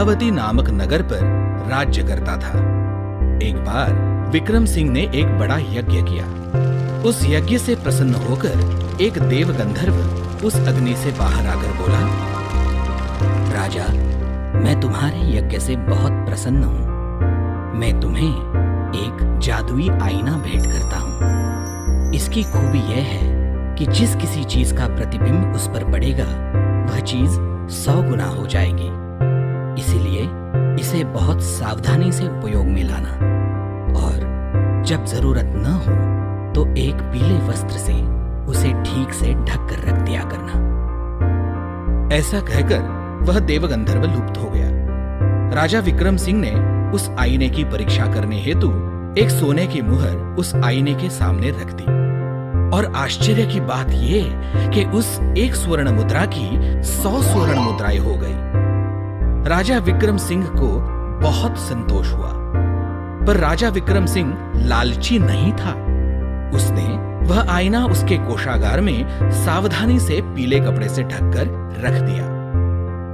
मेधावती नामक नगर पर राज्य करता था। एक बार विक्रम सिंह ने एक बड़ा यज्ञ किया। उस यज्ञ से प्रसन्न होकर एक देव गंधर्व उस अग्नि से बाहर आकर बोला, राजा, मैं तुम्हारे यज्ञ से बहुत प्रसन्न हूं। मैं तुम्हें एक जादुई आईना भेंट करता हूं। इसकी खूबी यह है कि जिस किसी चीज का प्रतिबिंब उस पर पड़ेगा वह चीज 100 गुना हो जाएगी। इसीलिए इसे बहुत सावधानी से उपयोग में लाना और जब जरूरत न हो तो एक पीले वस्त्र से उसे ठीक से ढक कर रख दिया करना। ऐसा कहकर वह देवगंधर्व लुप्त हो गया। राजा विक्रम सिंह ने उस आईने की परीक्षा करने हेतु एक सोने की मुहर उस आईने के सामने रख दी और आश्चर्य की बात यह कि उस एक स्वर्ण मुद्रा की 100 स्वर्ण मुद्राएं हो गई। राजा विक्रम सिंह को बहुत संतोष हुआ, पर राजा विक्रम सिंह लालची नहीं था। उसने वह आईना उसके कोषागार में सावधानी से पीले कपड़े से ढककर रख दिया।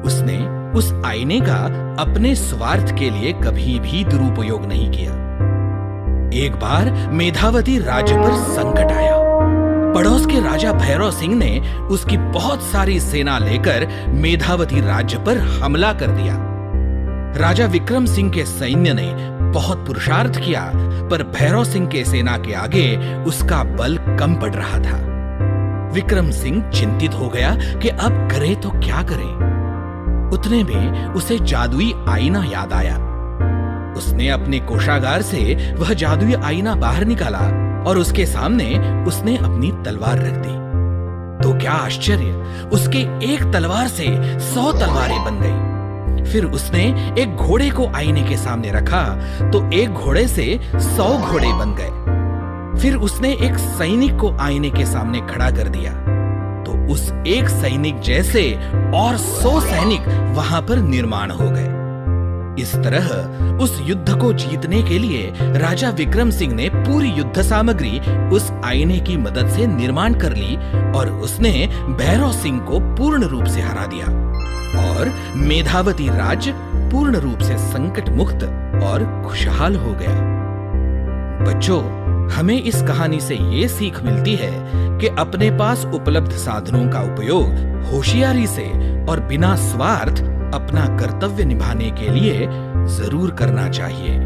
उसने उस आईने का अपने स्वार्थ के लिए कभी भी दुरुपयोग नहीं किया। एक बार मेधावती राज्य पर संकट आया। पड़ोस के राजा भैरव सिंह ने उसकी बहुत सारी सेना लेकर मेधावती राज्य पर हमला कर दिया। राजा विक्रम सिंह के सैन्य ने बहुत पुरुषार्थ किया, पर भैरव सिंह के सेना के आगे उसका बल कम पड़ रहा था। विक्रम सिंह चिंतित हो गया कि अब करे तो क्या करे। उतने में उसे जादुई आईना याद आया। उसने अपने कोषागार से वह जादुई आईना बाहर निकाला और उसके सामने उसने अपनी तलवार रख दी। तो क्या आश्चर्य, उसके एक तलवार से 100 तलवारें बन गई। फिर उसने एक घोड़े को आईने के सामने रखा तो एक घोड़े से 100 घोड़े बन गए। फिर उसने एक सैनिक को आईने के सामने खड़ा कर दिया तो उस एक सैनिक जैसे और 100 सैनिक वहां पर निर्माण हो गए। इस तरह उस युद्ध को जीतने के लिए राजा विक्रम सिंह ने पूरी युद्ध सामग्री उस आईने की मदद से निर्माण कर ली और उसने भैरव सिंह को पूर्ण रूप से हरा दिया और मेधावती राज्य पूर्ण रूप से संकट मुक्त और खुशहाल हो गया। बच्चों, हमें इस कहानी से ये सीख मिलती है कि अपने पास उपलब्ध साधनों का उपयोग होशियारी से और बिना स्वार्थ अपना कर्तव्य निभाने के लिए जरूर करना चाहिए।